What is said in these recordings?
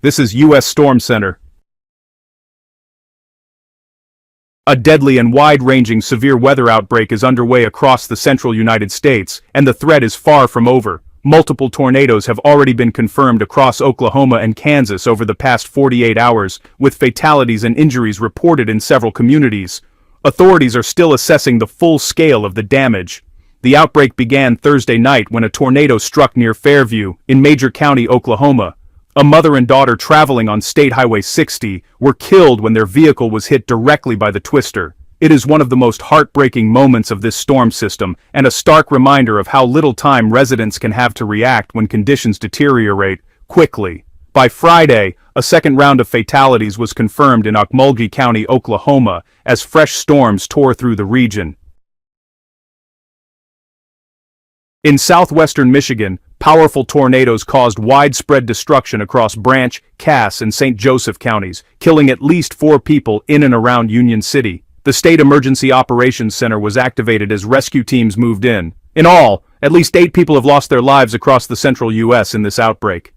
This is U.S. Storm Center. A deadly and wide-ranging severe weather outbreak is underway across the central United States, and the threat is far from over. Multiple tornadoes have already been confirmed across Oklahoma and Kansas over the past 48 hours, with fatalities and injuries reported in several communities. Authorities are still assessing the full scale of the damage. The outbreak began Thursday night when a tornado struck near Fairview, in Major County, Oklahoma. A mother and daughter traveling on State Highway 60 were killed when their vehicle was hit directly by the twister. It is one of the most heartbreaking moments of this storm system, and a stark reminder of how little time residents can have to react when conditions deteriorate quickly. By Friday, a second round of fatalities was confirmed in Okmulgee County, Oklahoma, as fresh storms tore through the region. In southwestern Michigan, powerful tornadoes caused widespread destruction across Branch, Cass, and St. Joseph counties, killing at least 4 people in and around Union City. The State Emergency Operations Center was activated as rescue teams moved in. In all, at least 8 people have lost their lives across the central U.S. in this outbreak.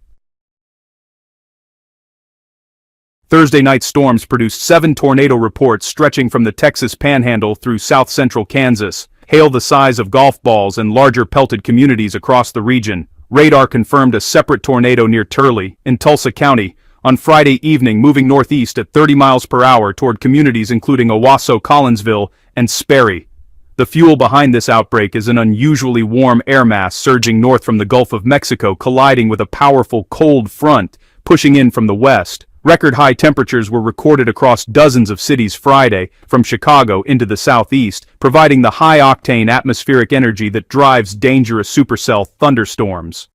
Thursday night storms produced 7 tornado reports stretching from the Texas Panhandle through south-central Kansas. Hail the size of golf balls and larger pelted communities across the region. Radar confirmed a separate tornado near Turley, in Tulsa County, on Friday evening, moving northeast at 30 miles per hour toward communities including Owasso, Collinsville, and Sperry. The fuel behind this outbreak is an unusually warm air mass surging north from the Gulf of Mexico, colliding with a powerful cold front pushing in from the west. Record high temperatures were recorded across dozens of cities Friday, from Chicago into the southeast, providing the high-octane atmospheric energy that drives dangerous supercell thunderstorms.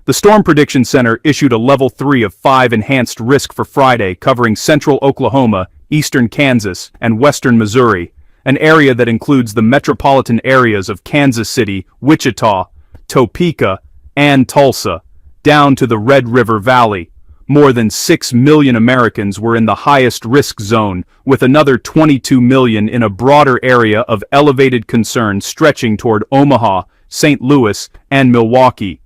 The Storm Prediction Center issued a Level 3 of 5 enhanced risk for Friday, covering central Oklahoma, eastern Kansas, and western Missouri, an area that includes the metropolitan areas of Kansas City, Wichita, Topeka, and Tulsa, down to the Red River Valley. More than 6 million Americans were in the highest risk zone, with another 22 million in a broader area of elevated concern stretching toward Omaha, St. Louis, and Milwaukee.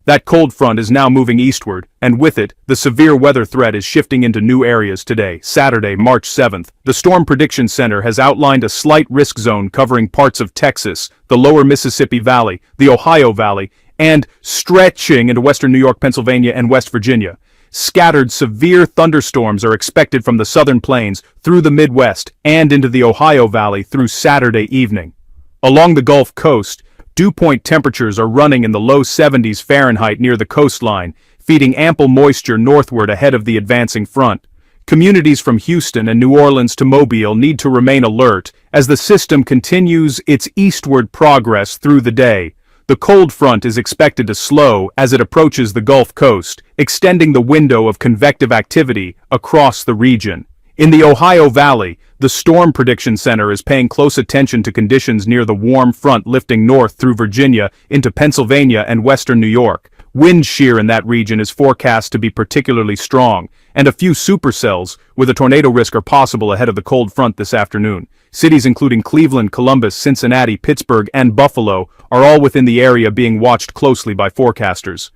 That cold front is now moving eastward, and with it, the severe weather threat is shifting into new areas today, Saturday, March 7th. The Storm Prediction Center has outlined a slight risk zone covering parts of Texas, the lower Mississippi Valley, the Ohio Valley, and stretching into western New York, Pennsylvania, and West Virginia. Scattered severe thunderstorms are expected from the southern plains through the Midwest and into the Ohio Valley through Saturday evening. Along the Gulf Coast, dew point temperatures are running in the low 70s Fahrenheit near the coastline, feeding ample moisture northward ahead of the advancing front. Communities from Houston and New Orleans to Mobile need to remain alert as the system continues its eastward progress through the day. The cold front is expected to slow as it approaches the Gulf Coast, extending the window of convective activity across the region. In the Ohio Valley, the Storm Prediction Center is paying close attention to conditions near the warm front lifting north through Virginia into Pennsylvania and western New York. Wind shear in that region is forecast to be particularly strong, and a few supercells with a tornado risk are possible ahead of the cold front this afternoon. Cities including Cleveland, Columbus, Cincinnati, Pittsburgh, and Buffalo are all within the area being watched closely by forecasters.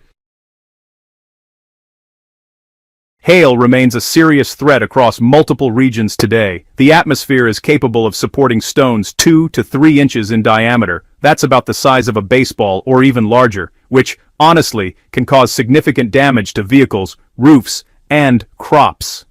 Hail remains a serious threat across multiple regions today. The atmosphere is capable of supporting stones 2 to 3 inches in diameter. That's about the size of a baseball or even larger, which, honestly, can cause significant damage to vehicles, roofs, and crops.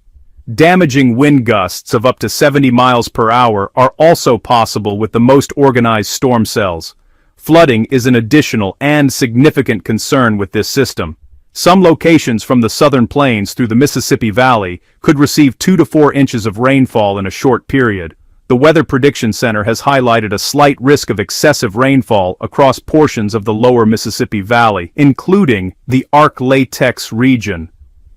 Damaging wind gusts of up to 70 miles per hour are also possible with the most organized storm cells. Flooding is an additional and significant concern with this system. Some locations from the southern plains through the Mississippi Valley could receive 2 to 4 inches of rainfall in a short period. The Weather Prediction Center has highlighted a slight risk of excessive rainfall across portions of the lower Mississippi Valley, including the Arc Latex region.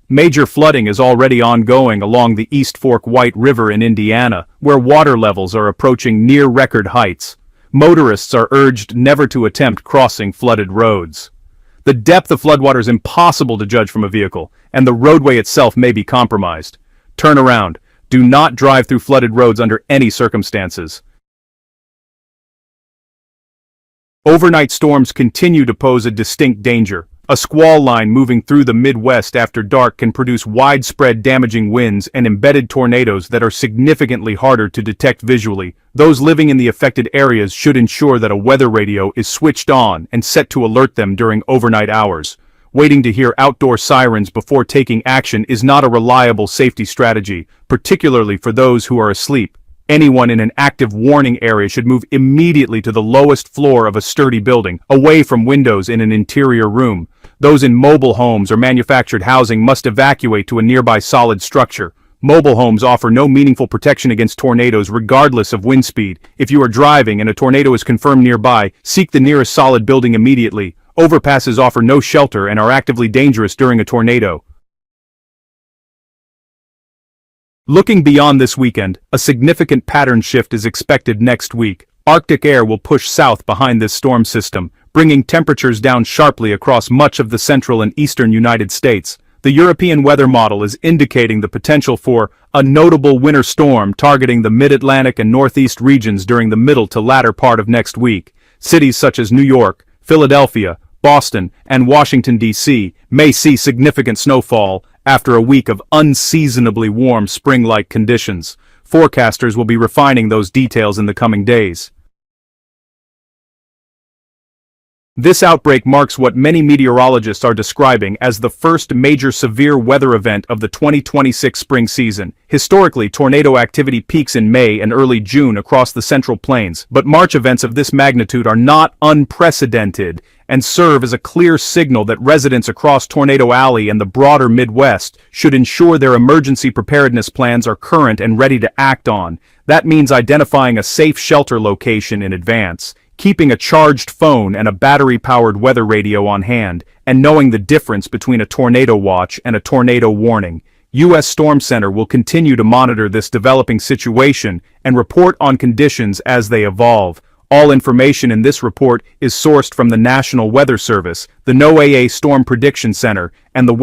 Major flooding is already ongoing along the East Fork White River in Indiana, where water levels are approaching near-record heights. Motorists are urged never to attempt crossing flooded roads. The depth of floodwater is impossible to judge from a vehicle, and the roadway itself may be compromised. Turn around. Do not drive through flooded roads under any circumstances. Overnight storms continue to pose a distinct danger. A squall line moving through the Midwest after dark can produce widespread damaging winds and embedded tornadoes that are significantly harder to detect visually. Those living in the affected areas should ensure that a weather radio is switched on and set to alert them during overnight hours. Waiting to hear outdoor sirens before taking action is not a reliable safety strategy, particularly for those who are asleep. Anyone in an active warning area should move immediately to the lowest floor of a sturdy building, away from windows in an interior room. Those in mobile homes or manufactured housing must evacuate to a nearby solid structure. Mobile homes offer no meaningful protection against tornadoes regardless of wind speed. If you are driving and a tornado is confirmed nearby, seek the nearest solid building immediately. Overpasses offer no shelter and are actively dangerous during a tornado. Looking beyond this weekend, a significant pattern shift is expected next week. Arctic air will push south behind this storm system, bringing temperatures down sharply across much of the central and eastern United States. The European weather model is indicating the potential for a notable winter storm targeting the mid-Atlantic and northeast regions during the middle to latter part of next week. Cities such as New York, Philadelphia, Boston, and Washington, D.C. may see significant snowfall after a week of unseasonably warm spring-like conditions. Forecasters will be refining those details in the coming days. This outbreak marks what many meteorologists are describing as the first major severe weather event of the 2026 spring season. Historically, tornado activity peaks in May and early June across the Central Plains, but March events of this magnitude are not unprecedented and serve as a clear signal that residents across Tornado Alley and the broader Midwest should ensure their emergency preparedness plans are current and ready to act on. That means identifying a safe shelter location in advance, keeping a charged phone and a battery-powered weather radio on hand, and knowing the difference between a tornado watch and a tornado warning. U.S. Storm Center will continue to monitor this developing situation and report on conditions as they evolve. All information in this report is sourced from the National Weather Service, the NOAA Storm Prediction Center, and the